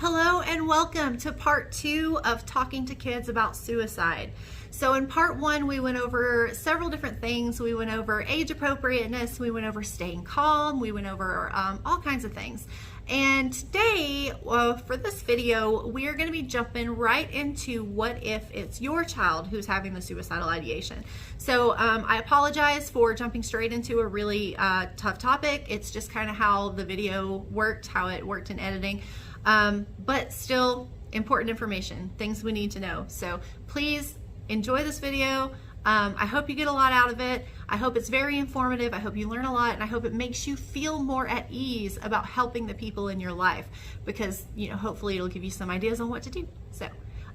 Hello and welcome to part 2 of talking to kids about suicide. So in part 1 we went over several different things. We went over age appropriateness, we went over staying calm, we went over all kinds of things. And today, for this video, we are going to be jumping right into what if it's your child who's having the suicidal ideation. So I apologize for jumping straight into a really tough topic. It's just kind of how the video worked, how it worked in editing. But still important information, things we need to know. So please enjoy this video. I hope you get a lot out of it. I hope it's very informative. I hope you learn a lot, and I hope it makes you feel more at ease about helping the people in your life, because hopefully it'll give you some ideas on what to do. So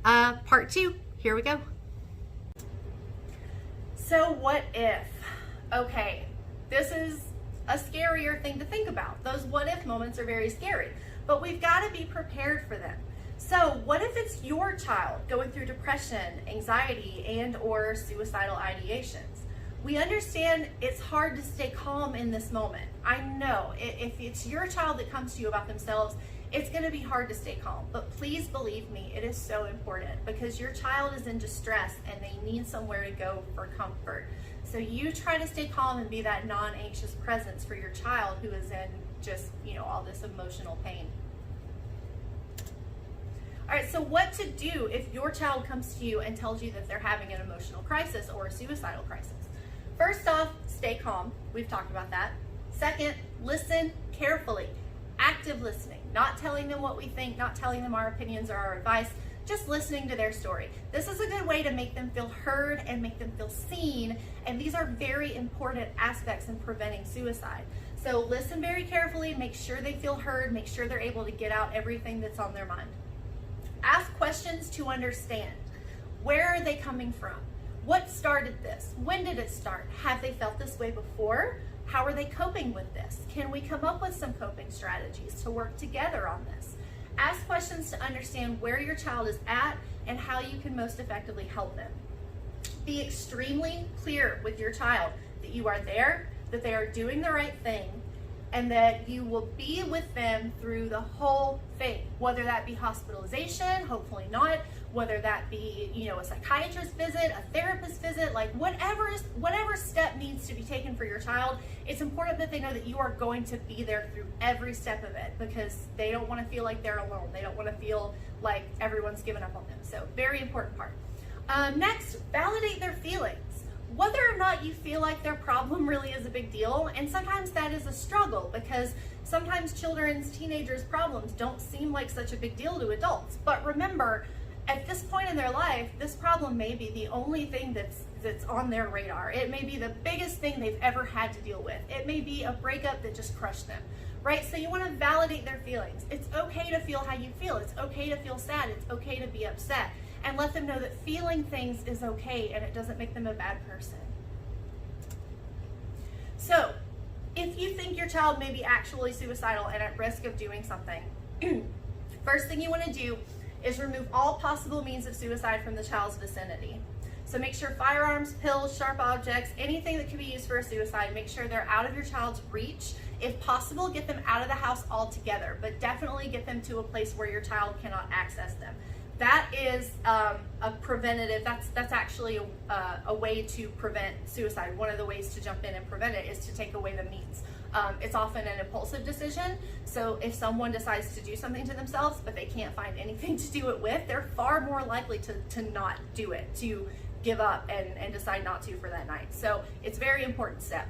part 2, here we go. So what if? Okay, this is a scarier thing to think about. Those what if moments are very scary, but we've got to be prepared for them. So what if it's your child going through depression, anxiety, and or suicidal ideations? We understand it's hard to stay calm in this moment. I know if it's your child that comes to you about themselves, it's going to be hard to stay calm, but please believe me, it is so important, because your child is in distress and they need somewhere to go for comfort. So you try to stay calm and be that non-anxious presence for your child who is in just, all this emotional pain. All right, so what to do if your child comes to you and tells you that they're having an emotional crisis or a suicidal crisis? First off, stay calm. We've talked about that. Second, listen carefully. Active listening, not telling them what we think, not telling them our opinions or our advice, just listening to their story. This is a good way to make them feel heard and make them feel seen, and these are very important aspects in preventing suicide. So listen very carefully, make sure they feel heard, make sure they're able to get out everything that's on their mind. Ask questions to understand. Where are they coming from? What started this? When did it start? Have they felt this way before? How are they coping with this? Can we come up with some coping strategies to work together on this? Ask questions to understand where your child is at and how you can most effectively help them. Be extremely clear with your child that you are there, that they are doing the right thing, and that you will be with them through the whole thing, whether that be hospitalization, hopefully not, whether that be, a psychiatrist visit, a therapist visit, like whatever step needs to be taken for your child. It's important that they know that you are going to be there through every step of it, because they don't want to feel like they're alone. They don't want to feel like everyone's given up on them. So very important part. Next, validate their feelings. Whether or not you feel like their problem really is a big deal, and sometimes that is a struggle, because sometimes teenagers' problems don't seem like such a big deal to adults. But remember, at this point in their life, this problem may be the only thing that's on their radar. It may be the biggest thing they've ever had to deal with. It may be a breakup that just crushed them, right? So you want to validate their feelings. It's okay to feel how you feel. It's okay to feel sad. It's okay to be upset. And let them know that feeling things is okay and it doesn't make them a bad person. So, if you think your child may be actually suicidal and at risk of doing something, first thing you want to do is remove all possible means of suicide from the child's vicinity. So make sure firearms, pills, sharp objects, anything that could be used for a suicide, make sure they're out of your child's reach. If possible, get them out of the house altogether, but definitely get them to a place where your child cannot access them. That is a preventative, that's actually a way to prevent suicide. One of the ways to jump in and prevent it is to take away the means. It's often an impulsive decision, so if someone decides to do something to themselves but they can't find anything to do it with, they're far more likely to not do it, to give up and decide not to for that night. So it's a very important step.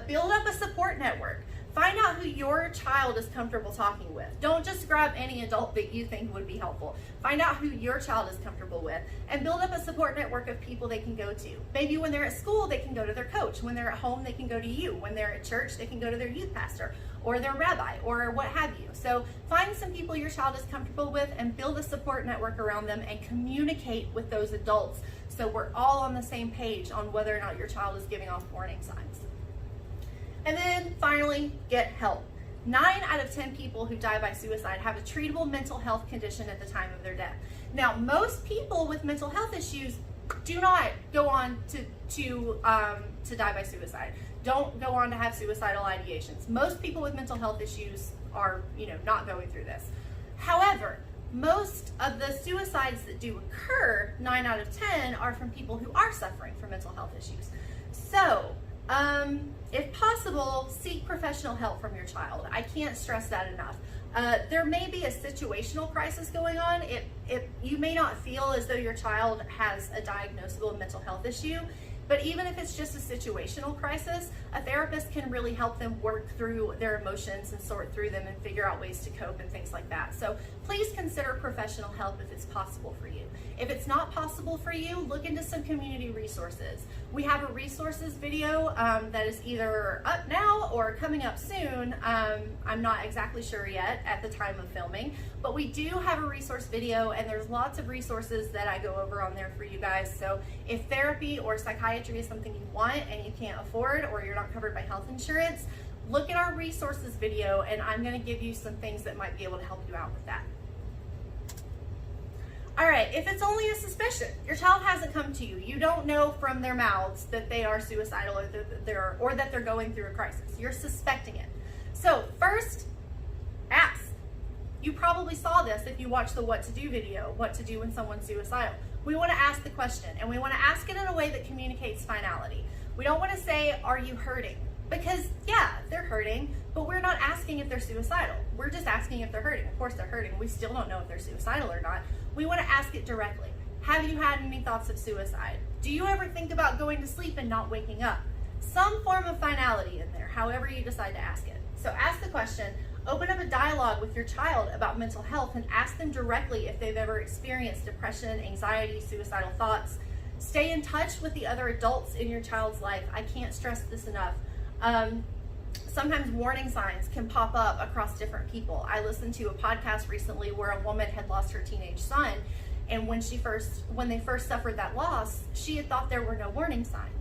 Build up a support network. Find out who your child is comfortable talking with. Don't just grab any adult that you think would be helpful. Find out who your child is comfortable with and build up a support network of people they can go to. Maybe when they're at school, they can go to their coach. When they're at home, they can go to you. When they're at church, they can go to their youth pastor or their rabbi or what have you. So find some people your child is comfortable with and build a support network around them and communicate with those adults so we're all on the same page on whether or not your child is giving off warning signs. And then finally, get help. 9 out of 10 people who die by suicide have a treatable mental health condition at the time of their death. Now, most people with mental health issues do not go on to die by suicide. Don't go on to have suicidal ideations. Most people with mental health issues are, not going through this. However, most of the suicides that do occur, 9 out of 10, are from people who are suffering from mental health issues. So, if possible, seek professional help from your child. I can't stress that enough. There may be a situational crisis going on. You may not feel as though your child has a diagnosable mental health issue, but even if it's just a situational crisis, a therapist can really help them work through their emotions and sort through them and figure out ways to cope and things like that. So please consider professional help if it's possible for you. If it's not possible for you, look into some community resources. We have a resources video that is either up now or coming up soon. I'm not exactly sure yet at the time of filming, but we do have a resource video, and there's lots of resources that I go over on there for you guys. So if therapy or psychiatry is something you want and you can't afford, or you're not covered by health insurance, look at our resources video, and I'm going to give you some things that might be able to help you out with that. All right, if it's only a suspicion, your child hasn't come to you, you don't know from their mouths that they are suicidal or that they're going through a crisis. You're suspecting it. So first, ask. You probably saw this if you watched the what to do video, what to do when someone's suicidal. We want to ask the question, and we want to ask it in a way that communicates finality. We don't want to say, are you hurting? Because yeah, they're hurting, but we're not asking if they're suicidal. We're just asking if they're hurting. Of course they're hurting. We still don't know if they're suicidal or not. We want to ask it directly. Have you had any thoughts of suicide? Do you ever think about going to sleep and not waking up? Some form of finality in there, however you decide to ask it. So ask the question, open up a dialogue with your child about mental health, and ask them directly if they've ever experienced depression, anxiety, suicidal thoughts. Stay in touch with the other adults in your child's life. I can't stress this enough. Sometimes warning signs can pop up across different people. I listened to a podcast recently where a woman had lost her teenage son, and when they first suffered that loss, she had thought there were no warning signs.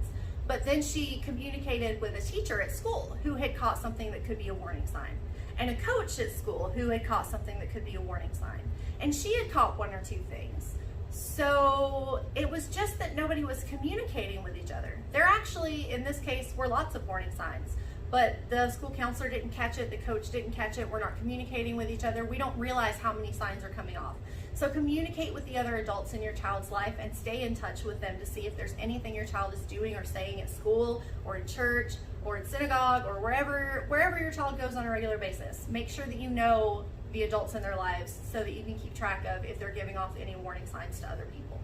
But then she communicated with a teacher at school who had caught something that could be a warning sign, and a coach at school who had caught something that could be a warning sign. And she had caught one or two things. So it was just that nobody was communicating with each other. There actually, in this case, were lots of warning signs, but the school counselor didn't catch it, the coach didn't catch it, we're not communicating with each other, we don't realize how many signs are coming off. So communicate with the other adults in your child's life and stay in touch with them to see if there's anything your child is doing or saying at school or in church or in synagogue or wherever your child goes on a regular basis. Make sure that you know the adults in their lives so that you can keep track of if they're giving off any warning signs to other people.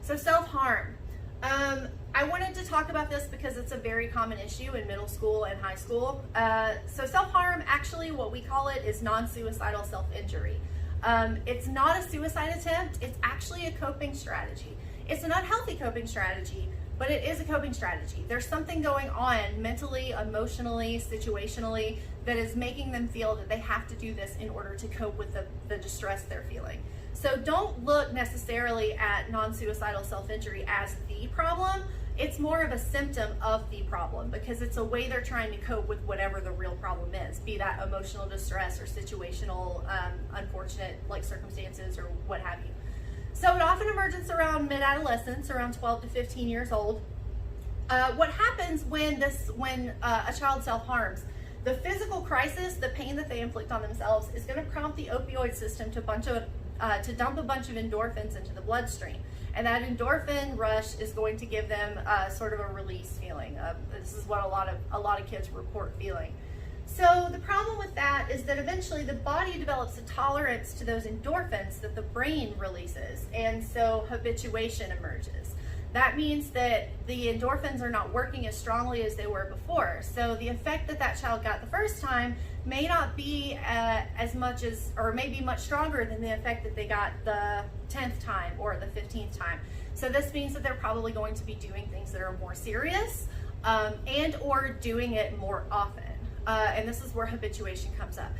So self-harm. I wanted to talk about this because it's a very common issue in middle school and high school. So self-harm, actually what we call it is non-suicidal self-injury. It's not a suicide attempt, it's actually a coping strategy. It's an unhealthy coping strategy, but it is a coping strategy. There's something going on mentally, emotionally, situationally that is making them feel that they have to do this in order to cope with the distress they're feeling. So don't look necessarily at non-suicidal self-injury as the problem. It's more of a symptom of the problem because it's a way they're trying to cope with whatever the real problem is, be that emotional distress or situational, unfortunate circumstances or what have you. So it often emerges around mid-adolescence, around 12 to 15 years old. What happens when a child self-harms? The physical crisis, the pain that they inflict on themselves, is going to prompt the opioid system to dump a bunch of endorphins into the bloodstream. And that endorphin rush is going to give them sort of a release feeling. This is what a lot of kids report feeling. So the problem with that is that eventually the body develops a tolerance to those endorphins that the brain releases, and so habituation emerges. That means that the endorphins are not working as strongly as they were before. So the effect that child got the first time may not be as much as, or maybe much stronger than the effect that they got the 10th time or the 15th time. So this means that they're probably going to be doing things that are more serious and or doing it more often. And this is where habituation comes up.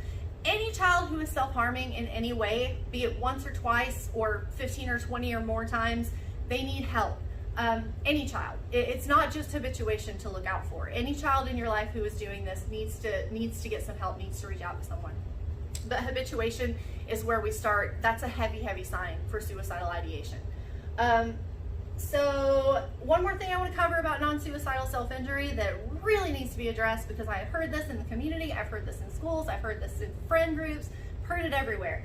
Any child who is self-harming in any way, be it once or twice or 15 or 20 or more times, they need help. Any child. It's not just habituation to look out for. Any child in your life who is doing this needs to get some help, needs to reach out to someone. But habituation is where we start. That's a heavy, heavy sign for suicidal ideation. So one more thing I want to cover about non-suicidal self-injury that really needs to be addressed, because I've heard this in the community, I've heard this in schools, I've heard this in friend groups, heard it everywhere.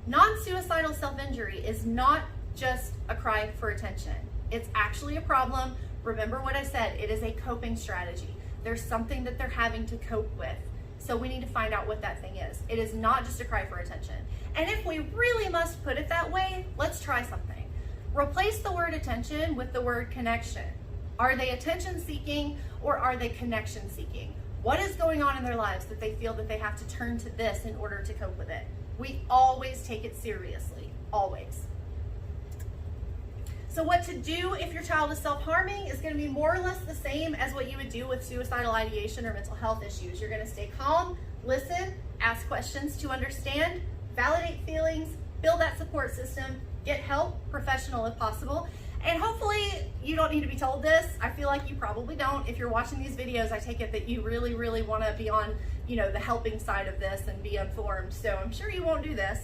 Non-suicidal self-injury is not just a cry for attention. It's actually a problem. Remember what I said, it is a coping strategy. There's something that they're having to cope with. So we need to find out what that thing is. It is not just a cry for attention. And if we really must put it that way, let's try something. Replace the word attention with the word connection. Are they attention seeking or are they connection seeking? What is going on in their lives that they feel that they have to turn to this in order to cope with it? We always take it seriously, always. So what to do if your child is self-harming is going to be more or less the same as what you would do with suicidal ideation or mental health issues. You're going to stay calm, listen, ask questions to understand, validate feelings, build that support system, get help, professional if possible. And hopefully you don't need to be told this. I feel like you probably don't. If you're watching these videos, I take it that you really, really want to be on, the helping side of this and be informed. So I'm sure you won't do this.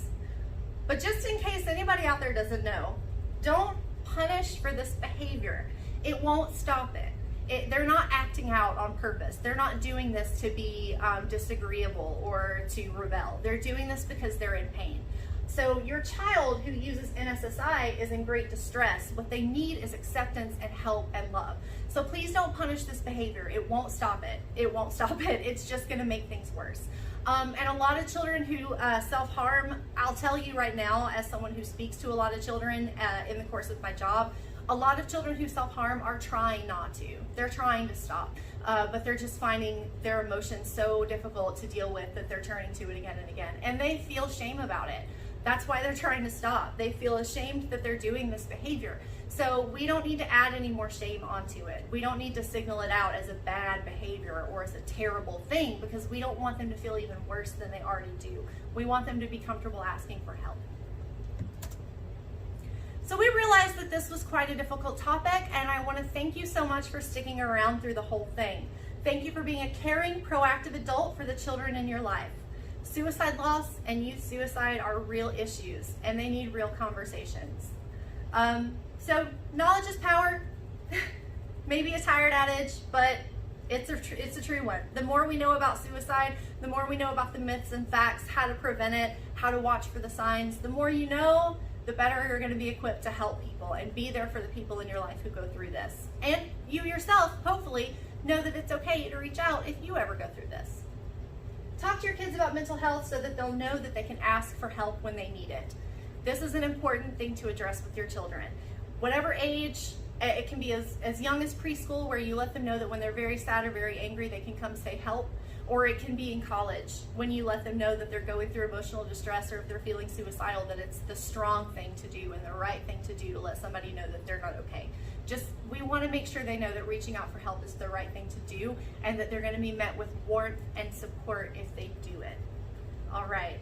But just in case anybody out there doesn't know, don't punish for this behavior. It won't stop it. They're not acting out on purpose. They're not doing this to be disagreeable or to rebel. They're doing this because they're in pain. So your child who uses NSSI is in great distress. What they need is acceptance and help and love. So please don't punish this behavior. It won't stop it. It won't stop it. It's just going to make things worse. And a lot of children who self-harm, I'll tell you right now, as someone who speaks to a lot of children in the course of my job, a lot of children who self-harm are trying not to. They're trying to stop, but they're just finding their emotions so difficult to deal with that they're turning to it again and again. And they feel shame about it. That's why they're trying to stop. They feel ashamed that they're doing this behavior. So we don't need to add any more shame onto it. We don't need to signal it out as a bad behavior or as a terrible thing, because we don't want them to feel even worse than they already do. We want them to be comfortable asking for help. So we realized that this was quite a difficult topic, and I want to thank you so much for sticking around through the whole thing. Thank you for being a caring, proactive adult for the children in your life. Suicide loss and youth suicide are real issues, and they need real conversations. So knowledge is power. Maybe a tired adage, but it's a true one. The more we know about suicide, the more we know about the myths and facts, how to prevent it, how to watch for the signs. The more you know, the better you're going to be equipped to help people and be there for the people in your life who go through this. And you yourself, hopefully, know that it's okay to reach out if you ever go through this. Talk to your kids about mental health so that they'll know that they can ask for help when they need it. This is an important thing to address with your children. Whatever age, it can be as young as preschool, where you let them know that when they're very sad or very angry, they can come say help. Or it can be in college, when you let them know that they're going through emotional distress, or if they're feeling suicidal, that it's the strong thing to do and the right thing to do to let somebody know that they're not okay. We want to make sure they know that reaching out for help is the right thing to do, and that they're going to be met with warmth and support if they do it. All right.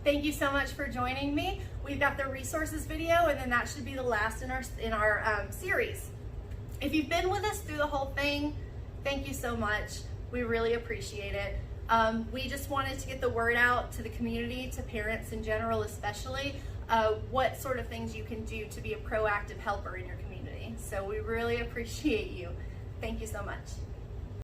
Thank you so much for joining me. We've got the resources video, and then that should be the last in our series. If you've been with us through the whole thing, thank you so much. We really appreciate it. We just wanted to get the word out to the community, to parents in general especially, what sort of things you can do to be a proactive helper in your community. So we really appreciate you. Thank you so much.